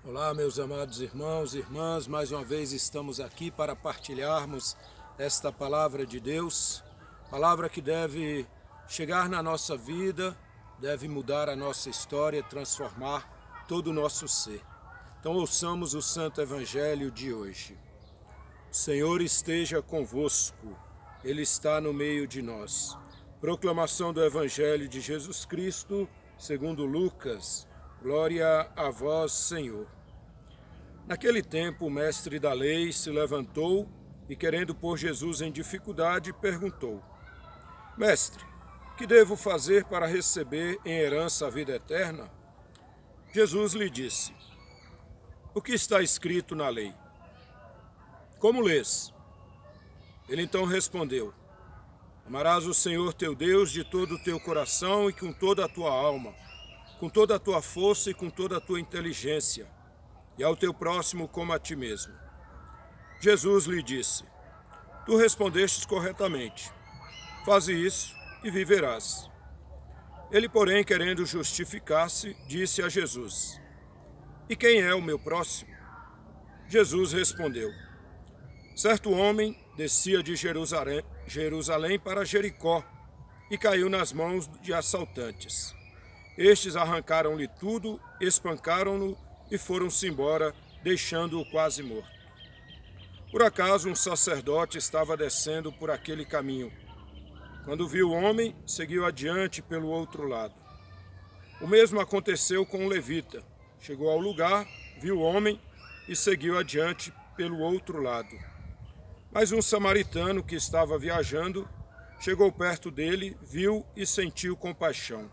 Olá, meus amados irmãos e irmãs, mais uma vez estamos aqui para partilharmos esta palavra de Deus, palavra que deve chegar na nossa vida, deve mudar a nossa história, transformar todo o nosso ser. Então ouçamos o Santo Evangelho de hoje. O Senhor esteja convosco, Ele está no meio de nós. Proclamação do Evangelho de Jesus Cristo, segundo Lucas. Glória a vós, Senhor. Naquele tempo, o mestre da lei se levantou e, querendo pôr Jesus em dificuldade, perguntou: Mestre, que devo fazer para receber em herança a vida eterna? Jesus lhe disse: O que está escrito na lei? Como lês? Ele então respondeu: Amarás o Senhor teu Deus de todo o teu coração e com toda a tua alma, com toda a tua força e com toda a tua inteligência, e ao teu próximo como a ti mesmo. Jesus lhe disse: Tu respondestes corretamente. Faze isso e viverás. Ele, porém, querendo justificar-se, disse a Jesus: E quem é o meu próximo? Jesus respondeu: Certo homem descia de Jerusalém para Jericó e caiu nas mãos de assaltantes. Estes arrancaram-lhe tudo, espancaram-no e foram-se embora, deixando-o quase morto. Por acaso um sacerdote estava descendo por aquele caminho. Quando viu o homem, seguiu adiante pelo outro lado. O mesmo aconteceu com o levita. Chegou ao lugar, viu o homem e seguiu adiante pelo outro lado. Mas um samaritano que estava viajando chegou perto dele, viu e sentiu compaixão.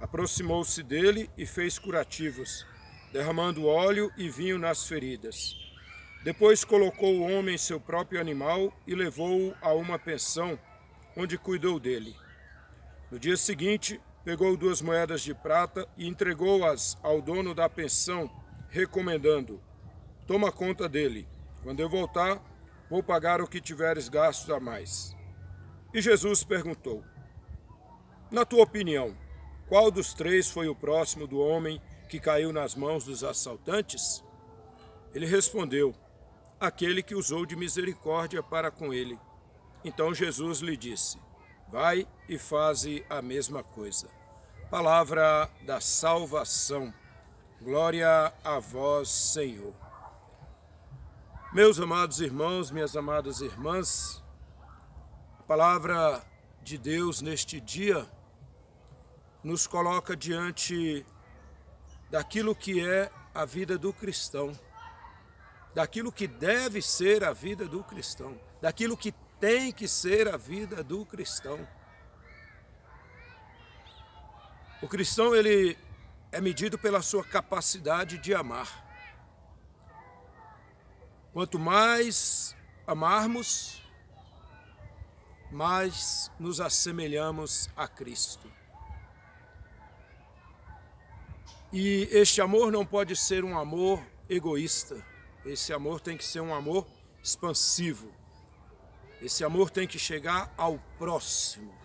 Aproximou-se dele e fez curativos, derramando óleo e vinho nas feridas. Depois colocou o homem em seu próprio animal e levou-o a uma pensão, onde cuidou dele. No dia seguinte, pegou 2 moedas de prata e entregou-as ao dono da pensão, recomendando: Toma conta dele. Quando eu voltar, vou pagar o que tiveres gastos a mais. E Jesus perguntou: Na tua opinião, qual dos 3 foi o próximo do homem que caiu nas mãos dos assaltantes? Ele respondeu: Aquele que usou de misericórdia para com ele. Então Jesus lhe disse: Vai e faze a mesma coisa. Palavra da salvação. Glória a vós, Senhor. Meus amados irmãos, minhas amadas irmãs, a palavra de Deus neste dia nos coloca diante daquilo que é a vida do cristão, daquilo que deve ser a vida do cristão, daquilo que tem que ser a vida do cristão. O cristão, ele é medido pela sua capacidade de amar. Quanto mais amarmos, mais nos assemelhamos a Cristo. E este amor não pode ser um amor egoísta. Esse amor tem que ser um amor expansivo. Esse amor tem que chegar ao próximo.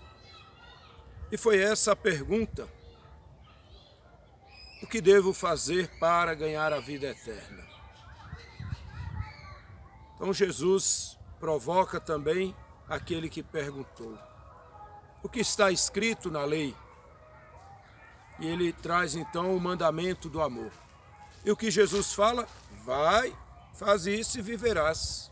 E foi essa a pergunta: o que devo fazer para ganhar a vida eterna? Então Jesus provoca também aquele que perguntou: o que está escrito na lei? E ele traz então o mandamento do amor. E o que Jesus fala? Vai, faz isso e viverás.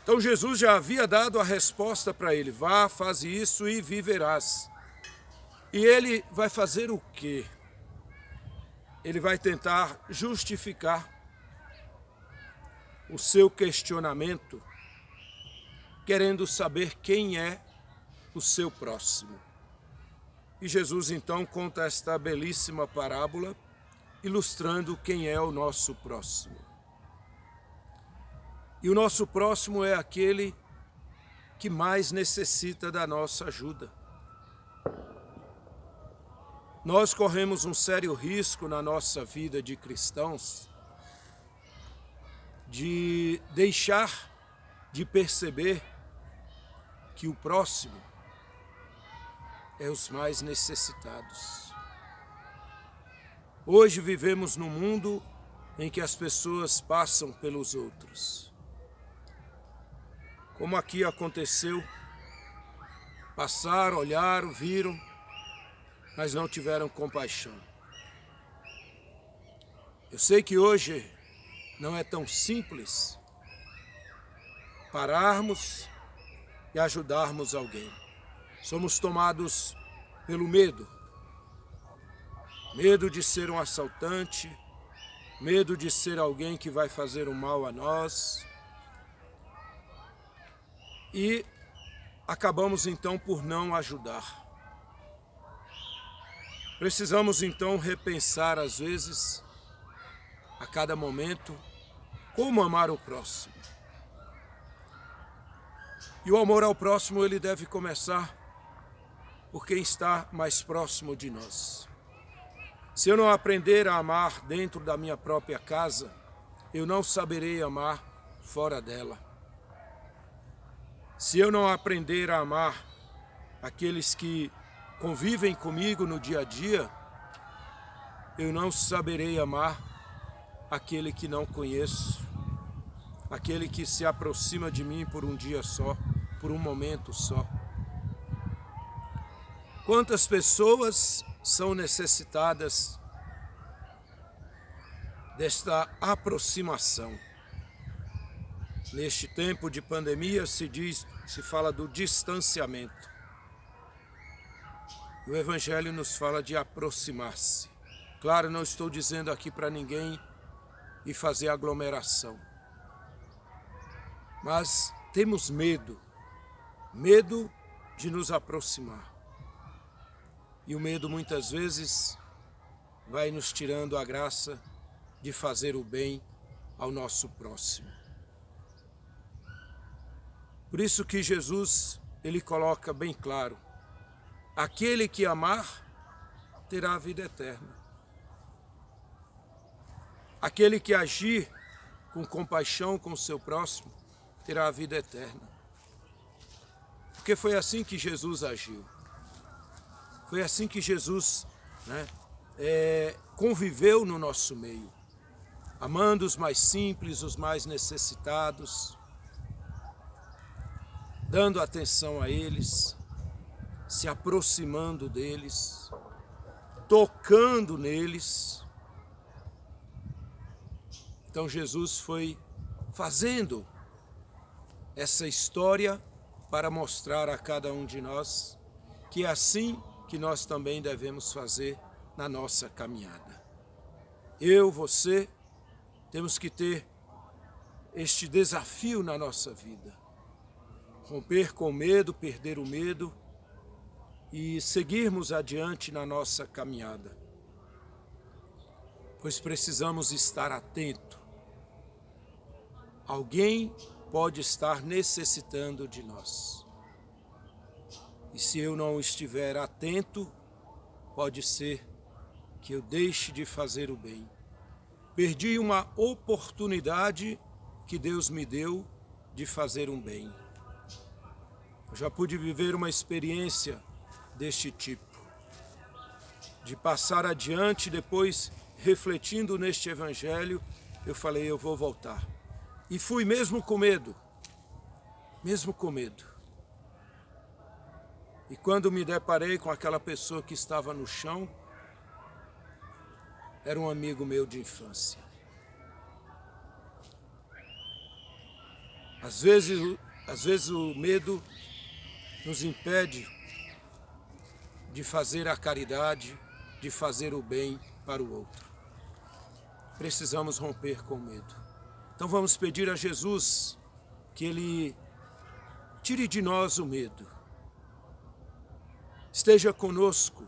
Então Jesus já havia dado a resposta para ele: vá, faz isso e viverás. E ele vai fazer o quê? Ele vai tentar justificar o seu questionamento, querendo saber quem é o seu próximo. E Jesus então conta esta belíssima parábola, ilustrando quem é o nosso próximo. E o nosso próximo é aquele que mais necessita da nossa ajuda. Nós corremos um sério risco na nossa vida de cristãos de deixar de perceber que o próximo é os mais necessitados. Hoje vivemos num mundo em que as pessoas passam pelos outros. Como aqui aconteceu, passaram, olharam, viram, mas não tiveram compaixão. Eu sei que hoje não é tão simples pararmos e ajudarmos alguém. Somos tomados pelo medo. Medo de ser um assaltante, medo de ser alguém que vai fazer o mal a nós. E acabamos então por não ajudar. Precisamos então repensar às vezes, a cada momento, como amar o próximo. E o amor ao próximo ele deve começar por quem está mais próximo de nós. Se eu não aprender a amar dentro da minha própria casa, eu não saberei amar fora dela. Se eu não aprender a amar aqueles que convivem comigo no dia a dia, eu não saberei amar aquele que não conheço, aquele que se aproxima de mim por um dia só, por um momento só. Quantas pessoas são necessitadas desta aproximação? Neste tempo de pandemia se fala do distanciamento. O Evangelho nos fala de aproximar-se. Claro, não estou dizendo aqui para ninguém ir fazer aglomeração. Mas temos medo de nos aproximar. E o medo muitas vezes vai nos tirando a graça de fazer o bem ao nosso próximo. Por isso que Jesus, ele coloca bem claro, aquele que amar terá a vida eterna. Aquele que agir com compaixão com o seu próximo terá a vida eterna. Porque foi assim que Jesus agiu. Foi assim que Jesus conviveu no nosso meio, amando os mais simples, os mais necessitados, dando atenção a eles, se aproximando deles, tocando neles. Então Jesus foi fazendo essa história para mostrar a cada um de nós que é assim que nós também devemos fazer na nossa caminhada. Eu, você, temos que ter este desafio na nossa vida. Romper com o medo, perder o medo e seguirmos adiante na nossa caminhada. Pois precisamos estar atento. Alguém pode estar necessitando de nós. E se eu não estiver atento, pode ser que eu deixe de fazer o bem. Perdi uma oportunidade que Deus me deu de fazer um bem. Eu já pude viver uma experiência deste tipo, de passar adiante, depois refletindo neste Evangelho, eu falei, eu vou voltar. E fui mesmo com medo. E quando me deparei com aquela pessoa que estava no chão, era um amigo meu de infância. Às vezes o medo nos impede de fazer a caridade, de fazer o bem para o outro. Precisamos romper com o medo. Então vamos pedir a Jesus que Ele tire de nós o medo. Esteja conosco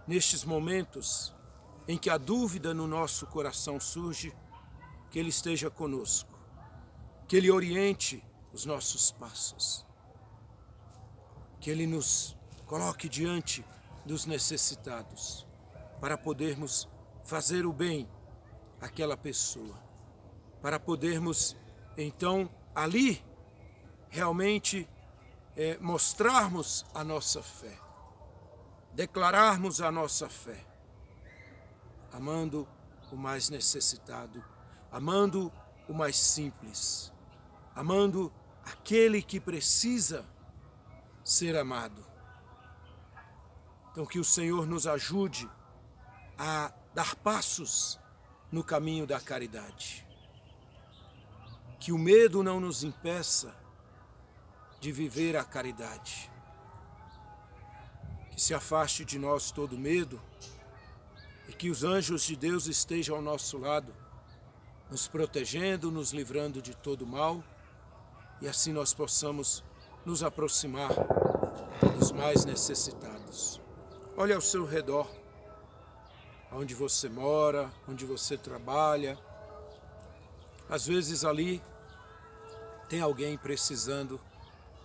nestes momentos em que a dúvida no nosso coração surge, que Ele esteja conosco, que Ele oriente os nossos passos, que Ele nos coloque diante dos necessitados, para podermos fazer o bem àquela pessoa, para podermos, então, ali, realmente mostrarmos a nossa fé, declararmos a nossa fé. amando o mais necessitado, amando o mais simples, amando aquele que precisa ser amado. Então que o Senhor nos ajude a dar passos no caminho da caridade. Que o medo não nos impeça de viver a caridade. Que se afaste de nós todo medo e que os anjos de Deus estejam ao nosso lado, nos protegendo, nos livrando de todo mal, e assim nós possamos nos aproximar dos mais necessitados. Olhe ao seu redor, onde você mora, onde você trabalha. Às vezes ali tem alguém precisando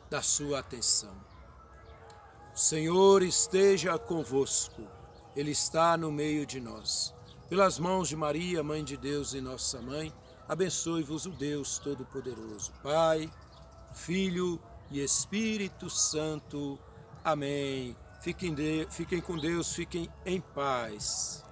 da sua atenção. O Senhor esteja convosco, Ele está no meio de nós. Pelas mãos de Maria, Mãe de Deus e Nossa Mãe, abençoe-vos o Deus Todo-Poderoso, Pai, Filho e Espírito Santo. Amém. Fiquem com Deus, fiquem em paz.